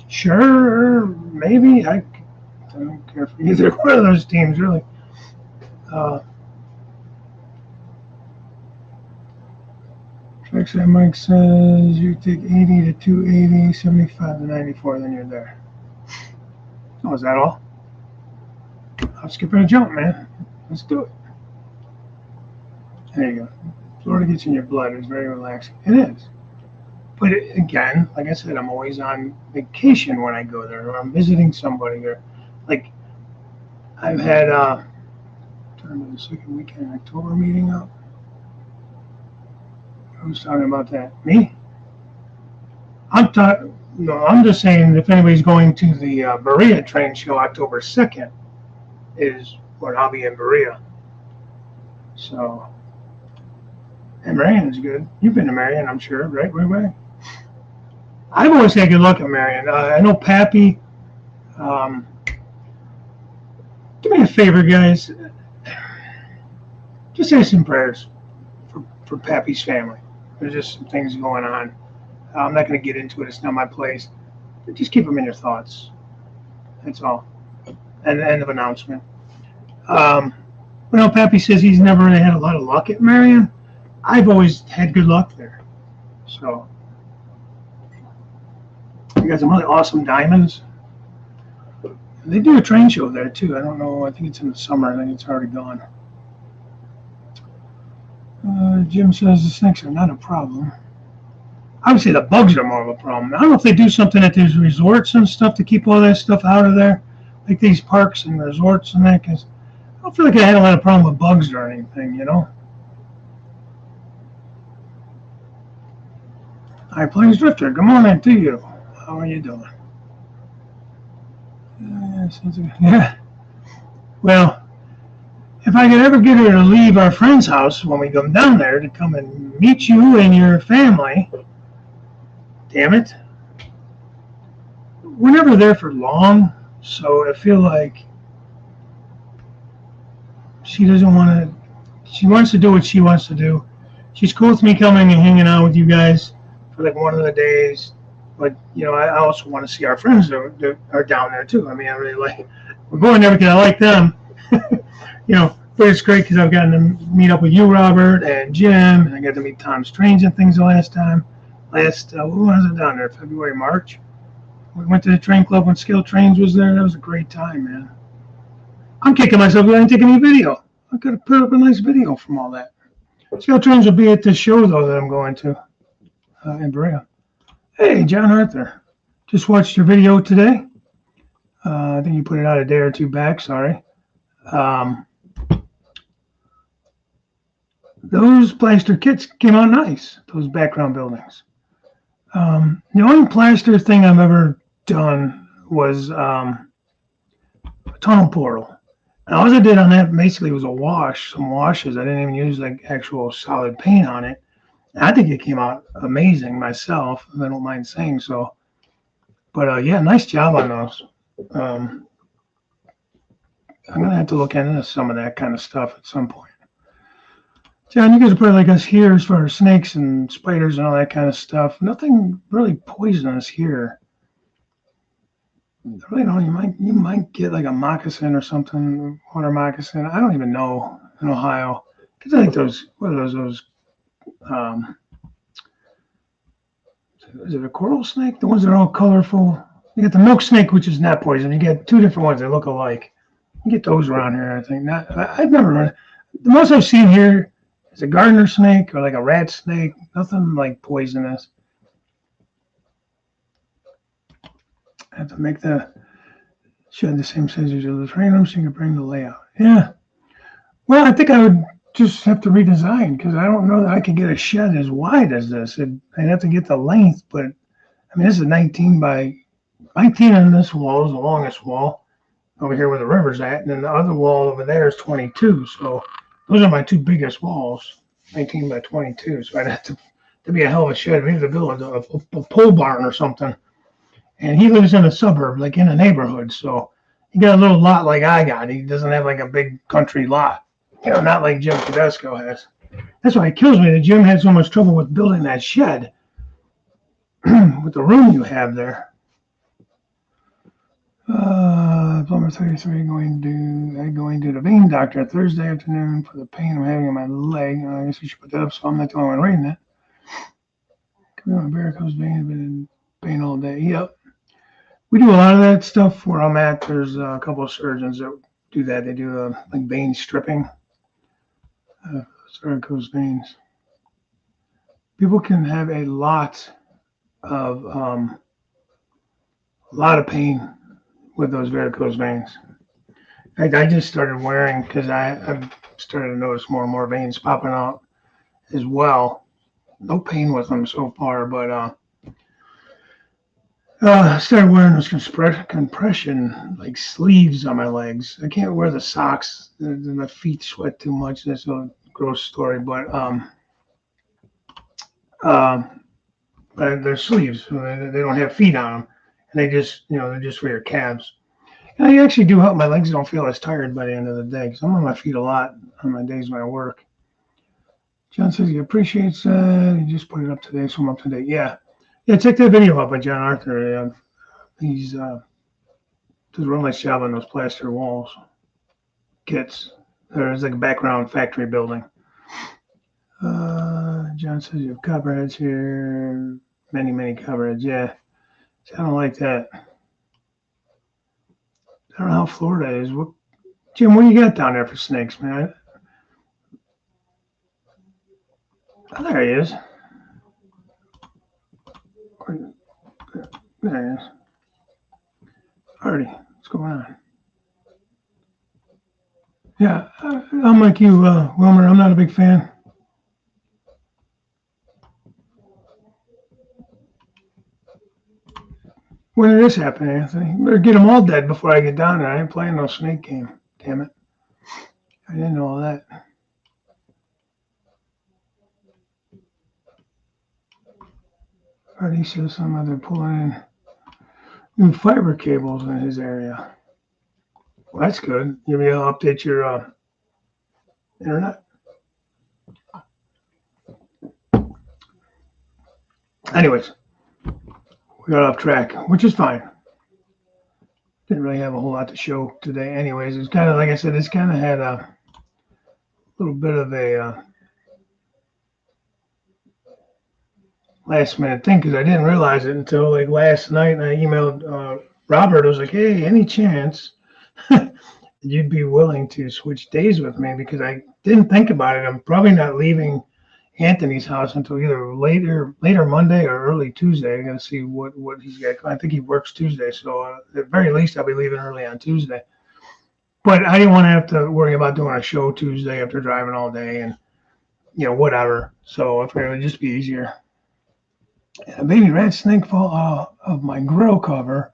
Sure, maybe. I don't care for either one of those teams, really. Trackside Mike says you take 80 to 280, 75 to 94, then you're there. Oh, is that all? I'm skipping a jump, man. Let's do it. There you go. Florida gets in your blood. It's very relaxing. It is. But again, like I said, I'm always on vacation when I go there, or I'm visiting somebody, or like I've had turn to the second weekend in October meeting up. Who's talking about that? Me? No, I'm just saying if anybody's going to the Berea train show October 2nd is when I'll be in Berea. So, and Marion is good. You've been to Marion, I'm sure, right? Way. I've always had good luck at Marion. I know Pappy. Do me a favor, guys. Just say some prayers for Pappy's family. There's just some things going on. I'm not going to get into it. It's not my place. But just keep them in your thoughts. That's all. And the end of announcement. Pappy says he's never really had a lot of luck at Marion. I've always had good luck there. So, you got some really awesome diamonds. They do a train show there, too. I don't know. I think it's in the summer. I think it's already gone. Jim says the snakes are not a problem. I would say the bugs are more of a problem. I don't know if they do something at these resorts and stuff to keep all that stuff out of there, like these parks and resorts and that, because I don't feel like I had a lot of problem with bugs or anything, All right, Plains Drifter, good morning to you. How are you doing? Yeah. Well, if I could ever get her to leave our friend's house when we come down there to come and meet you and your family, damn it, we're never there for long, so I feel like she doesn't want to, she wants to do what she wants to do. She's cool with me coming and hanging out with you guys for like one of the days, but, I also want to see our friends that are down there too. I mean, I really like, we're going there because I like them. But it's great because I've gotten to meet up with you, Robert, and Jim, and I got to meet Tom Strange and things the last time. When was it down there? February, March? We went to the train club when Skill Trains was there. That was a great time, man. I'm kicking myself because I didn't take any video. I could have put up a nice video from all that. Skill Trains will be at this show, though, that I'm going to in Berea. Hey, John Arthur. Just watched your video today. I think you put it out a day or two back. Sorry. Those plaster kits came out nice, those background buildings. The only plaster thing I've ever done was a tunnel portal. And all I did on that basically was a wash, some washes. I didn't even use like actual solid paint on it. And I think it came out amazing myself, if I don't mind saying so. But yeah, nice job on those. I'm going to have to look into some of that kind of stuff at some point. John, you guys are probably like us here as far as snakes and spiders and all that kind of stuff. Nothing really poisonous here. Really don't. You might get like a moccasin or something, water moccasin. I don't even know in Ohio. Because I think those, what are those? Is it a coral snake? The ones that are all colorful. You get the milk snake, which is not poison. You get two different ones that look alike. You get those around here, I think. I've never run. The most I've seen here is a gardener snake or like a rat snake. Nothing like poisonous. I have to make the shed the same size as the train room so you can bring the layout. Yeah. Well, I think I would just have to redesign because I don't know that I could get a shed as wide as this. I'd have to get the length, but I mean, this is 19 by 19 on this wall is the longest wall over here where the river's at, and then the other wall over there is 22. So those are my two biggest walls, 19 by 22. So I'd have to be a hell of a shed. Maybe to build a pole barn or something. And he lives in a suburb, like in a neighborhood. So he got a little lot like I got. He doesn't have like a big country lot. You know, not like Jim Tedesco has. That's why it kills me that Jim had so much trouble with building that shed with the room you have there. Plumber 33 going to the vein doctor Thursday afternoon for the pain I'm having in my leg. I guess we should put that up so I'm not the only one reading that. Come on, varicose vein, been in pain all day. Yep. We do a lot of that stuff where I'm at. There's a couple of surgeons that do that. They do like vein stripping, varicose veins. People can have a lot of pain with those varicose veins. I just started wearing because I've started to notice more and more veins popping out as well. No pain with them so far, but I started wearing those compression like sleeves on my legs. I can't wear the socks. My feet sweat too much. That's a gross story, but they're sleeves. So they don't have feet on them, and they're just for your calves. And I actually do help my legs don't feel as tired by the end of the day because I'm on my feet a lot on my days when I work. John says he appreciates that. He just put it up today, so I'm up to date. Yeah, check that video out by John Arthur. He's does a real nice job on those plaster walls kits. There's like a background factory building. John says you have copperheads here. Many copperheads. Yeah, see, I don't like that. I don't know how Florida is. Jim, what do you got down there for snakes, man? Oh, there he is. There he is. Artie, what's going on? Yeah, I'm like you, Wilmer. I'm not a big fan. When did this happen, Anthony? You better get them all dead before I get down there. I ain't playing no snake game. Damn it. I didn't know all that. Artie says they're pulling in new fiber cables in his area. Well, that's good. You'll be able to update your internet. Anyways, we got off track, which is fine. Didn't really have a whole lot to show today anyways. It's kind of, like I said, it's kind of had little bit of a last minute thing because I didn't realize it until like last night. And I emailed Robert. I was like, "Hey, any chance you'd be willing to switch days with me?" Because I didn't think about it. I'm probably not leaving Anthony's house until either later Monday or early Tuesday. I'm gonna see what he's got. I think he works Tuesday, so at the very least I'll be leaving early on Tuesday. But I didn't want to have to worry about doing a show Tuesday after driving all day and whatever. So I figured it would just be easier. And a baby red snake fall out of my grill cover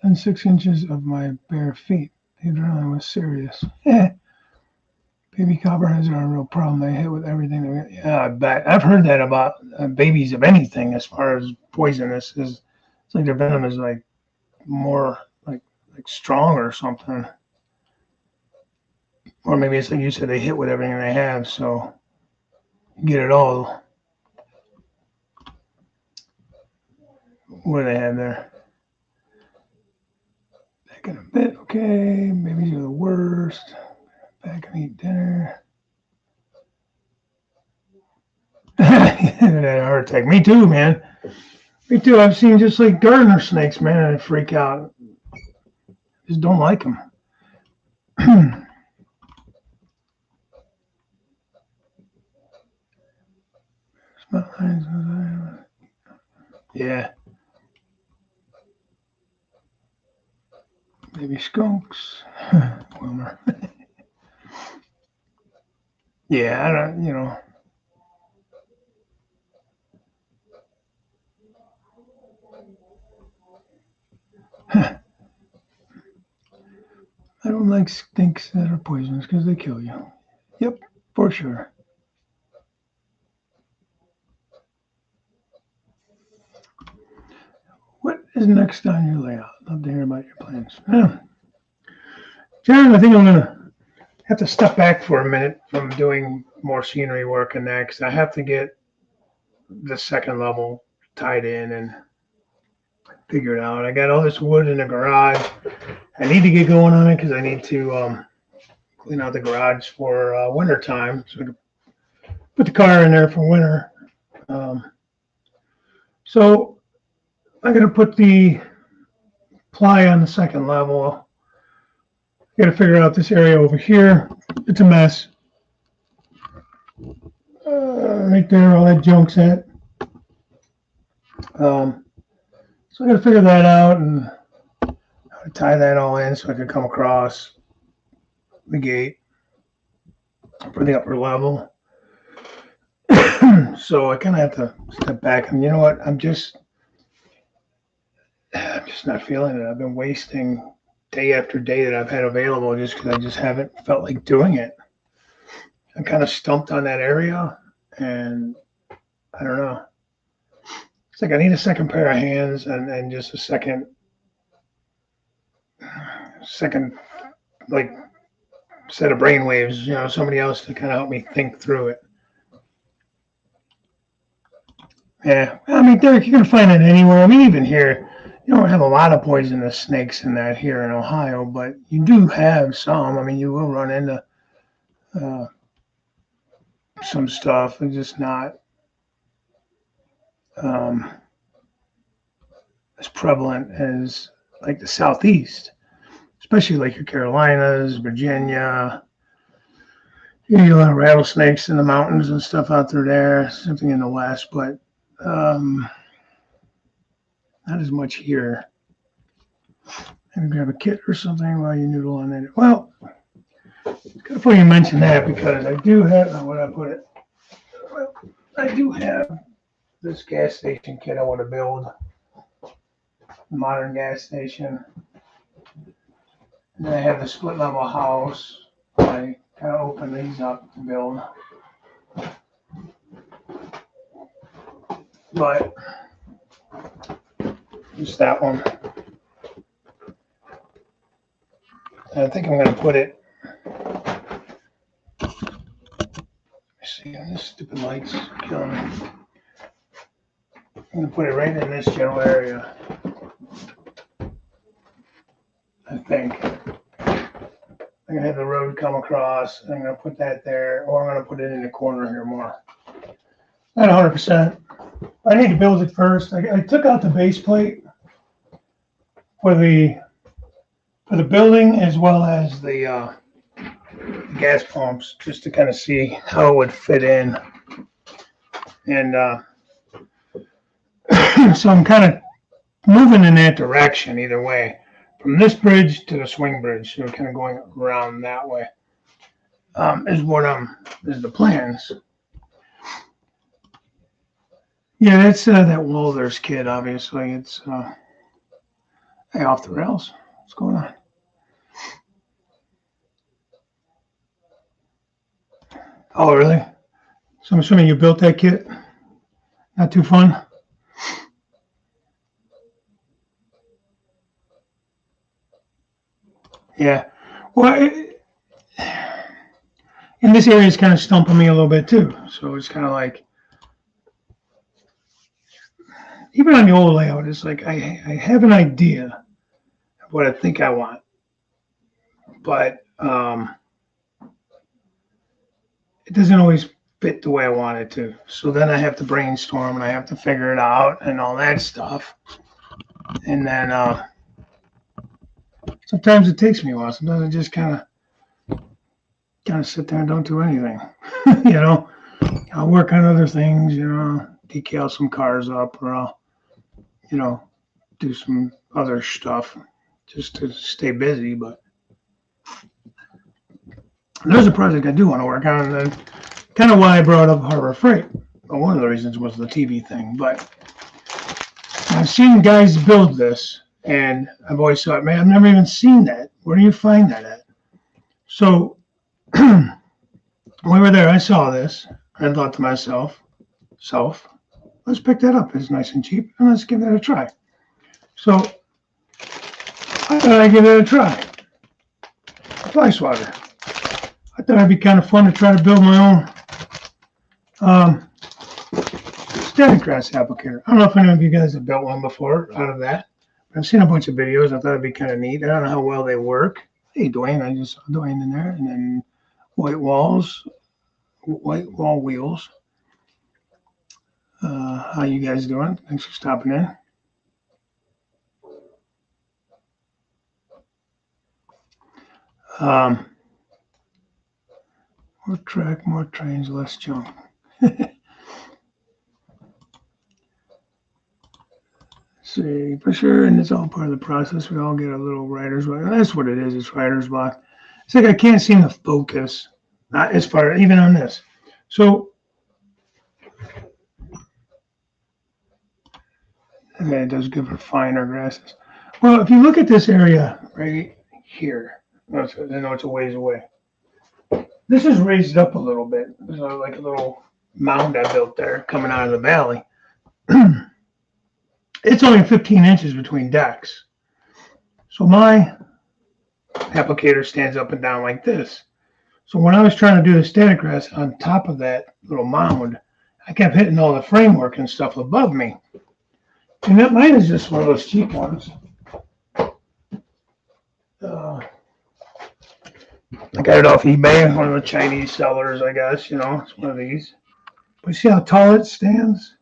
and 6 inches of my bare feet. The adrenaline was serious. Baby copperheads are a real problem. They hit with everything. Yeah, I bet. I've heard that about babies of anything as far as poisonous. It's like their venom is like more like strong or something. Or maybe it's like you said, they hit with everything they have, so you get it all. What do they have there? Back in a bit, okay. Babies are the worst. Back and eat dinner. That heart attack. Me too, man. Me too. I've seen just like gardener snakes, man, and I freak out. Just don't like them. Yeah. Baby skunks. Wilmer. Yeah, I don't, I don't like stinks that are poisonous because they kill you. Yep, for sure. What is next on your layout? Love to hear about your plans. John, I think I'm going to have to step back for a minute from doing more scenery work and that because I have to get the second level tied in and figure it out. I got all this wood in the garage. I need to get going on it because I need to clean out the garage for winter time. So I can put the car in there for winter. So I'm going to put the ply on the second level. I got to figure out this area over here. It's a mess. Right there, all that junk's at. So I got to figure that out and tie that all in so I can come across the gate for the upper level. So I kind of have to step back and you know what? I'm just not feeling it. I've been wasting day after day that I've had available just because I just haven't felt like doing it. I'm kind of stumped on that area and I don't know. It's like I need a second pair of hands and just a second like set of brain waves, somebody else to kind of help me think through it. Yeah, I mean, Derek, you can find it anywhere. I mean, even here, you don't have a lot of poisonous snakes in that here in Ohio, but you do have some. I mean, you will run into some stuff. It's just not as prevalent as like the Southeast, especially like your Carolinas, Virginia. You get a lot of rattlesnakes in the mountains and stuff out there. Something in the West, but not as much here. Maybe grab a kit or something while you noodle on it. Well, it's good for you mention that because I do have, where did I put it? Well, I do have this gas station kit I want to build. Modern gas station. And then I have the split level house. I kind of open these up to build. But just that one. I think I'm going to put it. Let me see, this stupid light's killing me. I'm going to put it right in this general area. I think. I'm gonna have the road come across, and I'm gonna put that there, or I'm gonna put it in the corner here more. Not 100%. I need to build it first. I took out the base plate for the building as well as the gas pumps, just to kind of see how it would fit in. And so I'm kind of moving in that direction either way, from this bridge to the swing bridge. So kind of going around that way is the plans. Yeah, that's that Walters kid. Obviously, it's hey, off the rails. What's going on? Oh, really? So I'm assuming you built that kit. Not too fun. Yeah. Well, and this area is kind of stumping me a little bit too. So it's kind of like, even on the old layout, it's like I have an idea of what I think I want, but it doesn't always fit the way I want it to. So then I have to brainstorm and I have to figure it out and all that stuff. And then sometimes it takes me a while. Sometimes I just kind of sit there and don't do anything. You know, I'll work on other things. You know, decal some cars up, or I'll, you know, do some other stuff just to stay busy. But there's a project I do want to work on, and kind of why I brought up Harbor Freight. Well, one of the reasons was the TV thing, but I've seen guys build this, and I've always thought, man, I've never even seen that. Where do you find that at? So when we were there, I saw this, and I thought to myself, let's pick that up. It's nice and cheap, and let's give that a try. So I thought I'd give that a try. Fly swatter. I thought it'd be kind of fun to try to build my own static grass applicator. I don't know if any of you guys have built one before out of that. I've seen a bunch of videos. I thought it'd be kind of neat. I don't know how well they work. Hey, Dwayne, I just saw Dwayne in there. And then white wall wheels. How you guys doing? Thanks for stopping in. More track, more trains, less junk. See, for sure, and it's all part of the process. We all get a little writer's block. That's what it is. It's writer's block. It's like I can't seem to focus, not as far, even on this. So, okay, it does good for finer grasses. Well, if you look at this area right here, I know it's a ways away. This is raised up a little bit. There's like a little mound I built there coming out of the valley. It's only 15 inches between decks. So my applicator stands up and down like this. So when I was trying to do the static grass on top of that little mound, I kept hitting all the framework and stuff above me. And that mine is just one of those cheap ones. I got it off eBay, one of the Chinese sellers, I guess, you know, it's one of these. But see how tall it stands?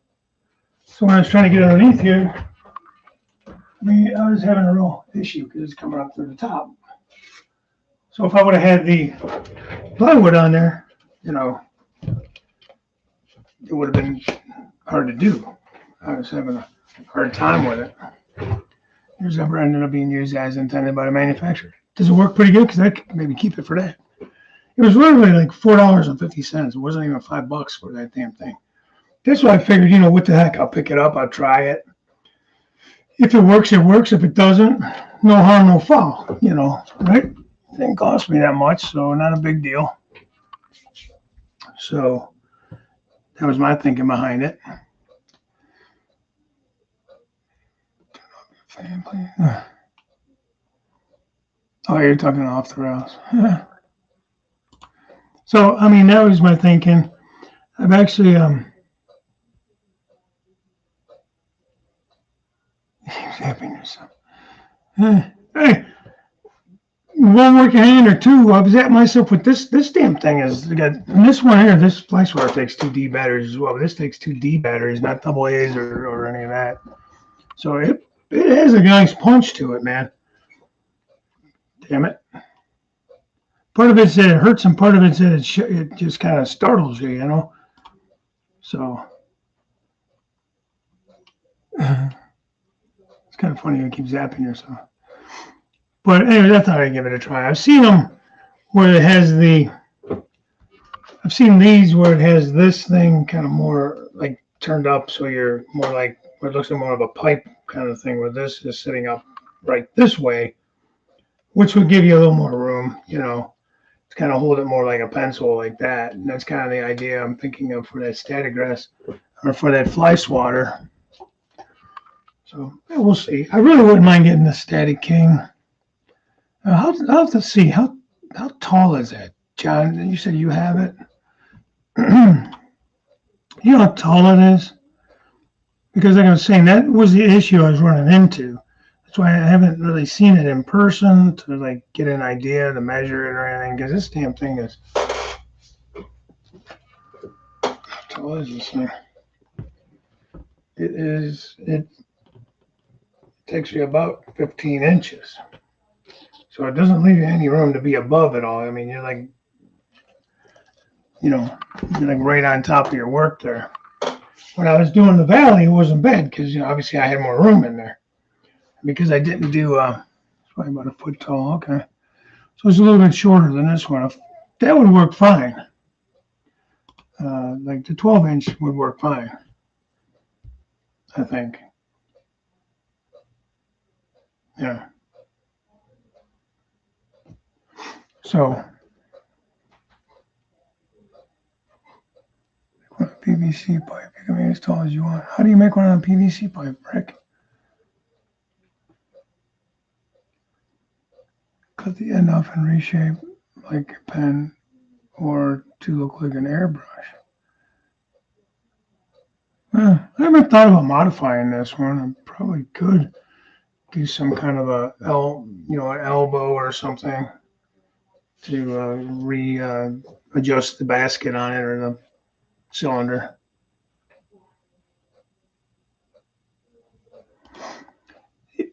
So when I was trying to get underneath here, I was having a real issue because it's coming up through the top. So if I would have had the plywood on there, you know, it would have been hard to do. I was having a hard time with it. Here's never ended up being used as intended by the manufacturer. Does it work pretty good? Because I could maybe keep it for that. It was literally like $4.50. It wasn't even $5 for that damn thing. That's why I figured, you know, what the heck? I'll pick it up. I'll try it. If it works, it works. If it doesn't, no harm, no foul. You know, right? It didn't cost me that much, so not a big deal. So that was my thinking behind it. Oh, you're talking off the rails. So, I mean, that was my thinking. I've actually, zapping yourself. Hey, one working hand or two. I was at myself with this damn thing is got, and this one here, this fly swatter takes 2D batteries as well, but this takes 2D batteries, not double A's or any of that. So it has a nice punch to it, man. Damn it. Part of it said it hurts, and part of it said it just kind of startles you, you know. So it's kind of funny. You keep zapping yourself. But anyway, I thought I'd give it a try. I've seen them where it has I've seen these where it has this thing kind of more like turned up, so you're more like what looks like more of a pipe kind of thing, where this is sitting up right this way, which would give you a little more room, you know, to kind of hold it more like a pencil like that. And that's kind of the idea I'm thinking of for that static grass or for that fly swatter. So yeah, we'll see. I really wouldn't mind getting the Static King. I'll have to see how tall is that, John? You said you have it. You know how tall it is? Because like I was saying, that was the issue I was running into. That's why I haven't really seen it in person to like get an idea to measure it or anything. Because this damn thing is, how tall is this thing? It takes you about 15 inches. So it doesn't leave you any room to be above it all. I mean, you're like, you know, you're like right on top of your work there. When I was doing the valley, it wasn't bad because, you know, obviously I had more room in there. Because I didn't do, it's probably about a foot tall. Okay. So it's a little bit shorter than this one. That would work fine. Like the 12-inch would work fine, I think. Yeah. So, PVC pipe. You can make it as tall as you want. How do you make one on a PVC pipe, Rick? Cut the end off and reshape like a pen or to look like an airbrush. I haven't thought about modifying this one. I probably could do some kind of an elbow or something to adjust the basket on it or the cylinder.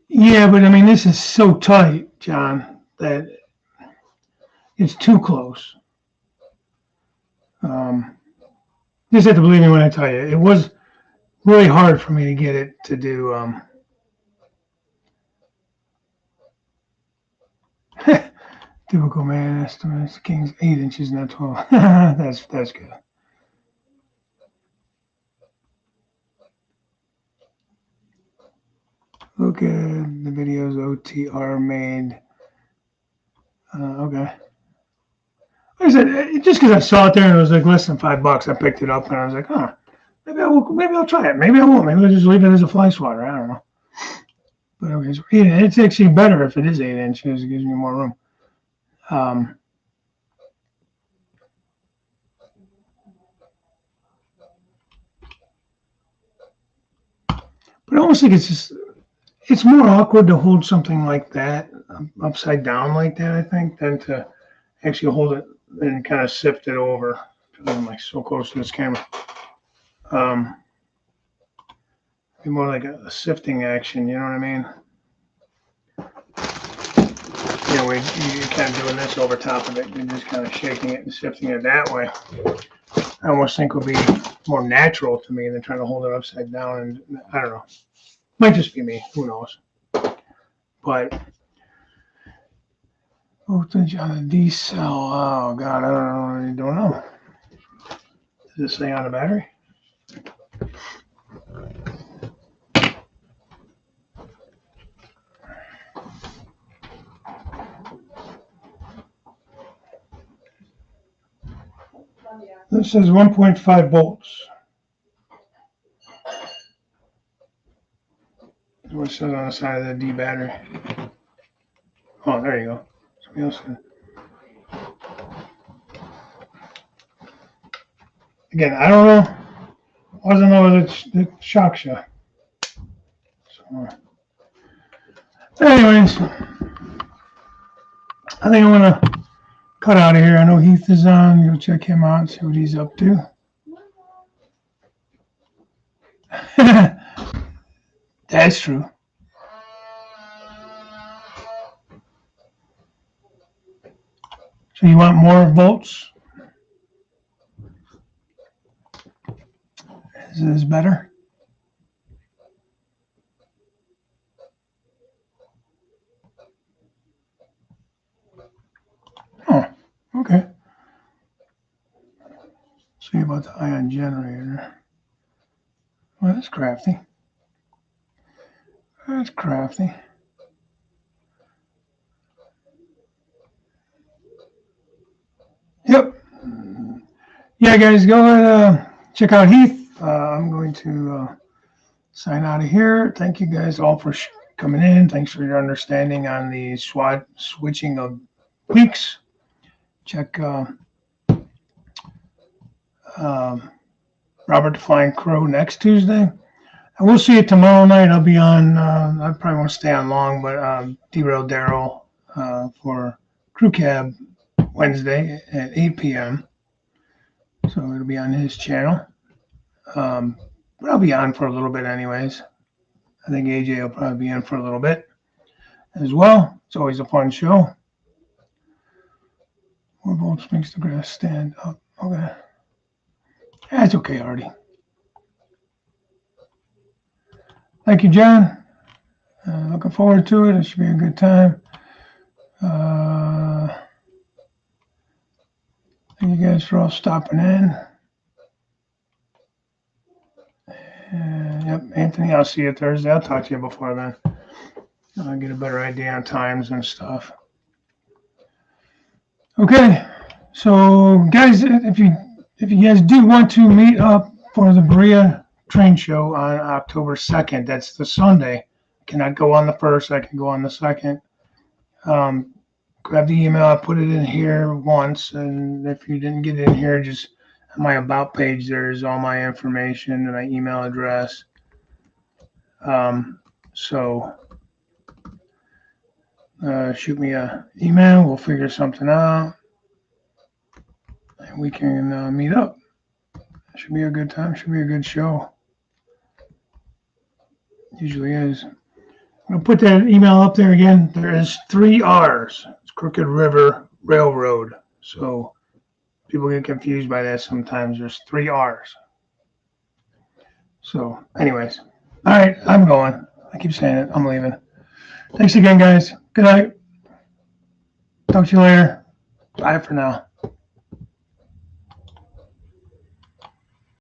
Yeah, but I mean, this is so tight, John, that it's too close. Just have to believe me when I tell you, it was really hard for me to get it to do. Typical man estimates. King's 8 inches, not 12. That's good. Look at the videos OTR made. Okay. Like I said, just because I saw it there and it was like less than $5, I picked it up and I was like, huh, maybe I'll try it. Maybe I won't. Maybe I'll just leave it as a fly swatter. I don't know. But anyways, it's actually better if it is 8 inches. It gives me more room. But I almost think it's more awkward to hold something like that upside down like that, I think, than to actually hold it and kind of sift it over. I'm like so close to this camera. Be more like a sifting action, you know what I mean? You know, you're kind of doing this over top of it. You're just kind of shaking it and sifting it that way. I almost think would be more natural to me than trying to hold it upside down. And I don't know. Might just be me. Who knows? But voltage on a D cell. Oh God, I don't know. Does this say on the battery? This says 1.5 volts. That's what it says on the side of the D battery. Oh, there you go. Somebody else can. Again, I don't know. I don't know if it shocks you. So, anyways, I think I want to cut out of here. I know Heath is on. You'll check him out and see what he's up to. That's true. So you want more volts? Is this better? Oh, okay. See about the ion generator. Well, that's crafty. That's crafty. Yep. Yeah, guys, go ahead check out Heath. I'm going to sign out of here. Thank you guys all for coming in. Thanks for your understanding on the switching of weeks. Check Robert the Flying Crow next Tuesday. And we'll see you tomorrow night. I'll be on, I probably won't stay on long, but Derail Daryl for Crew Cab Wednesday at 8 p.m. So it'll be on his channel. But I'll be on for a little bit anyways. I think AJ will probably be in for a little bit as well. It's always a fun show. More volts makes the grass stand up. Okay. That's okay, Artie. Thank you, John. Looking forward to it. It should be a good time. Thank you guys for all stopping in. Yep, Anthony, I'll see you Thursday. I'll talk to you before then. I'll get a better idea on times and stuff. Okay, so guys, if you guys do want to meet up for the Berea train show on October 2nd, that's the Sunday. I cannot go on the 1st. I can go on the 2nd. Grab the email. I put it in here once, and if you didn't get it in here, just on my About page, there's all my information and my email address. So shoot me an email. We'll figure something out, and we can meet up. Should be a good time. Should be a good show. Usually is. I'm going to put that email up there again. There is 3 R's. It's Crooked River Railroad. So people get confused by that sometimes. There's 3 R's. So anyways. All right. I'm going. I keep saying it. I'm leaving. Thanks again, guys. Good night. Talk to you later. Bye for now.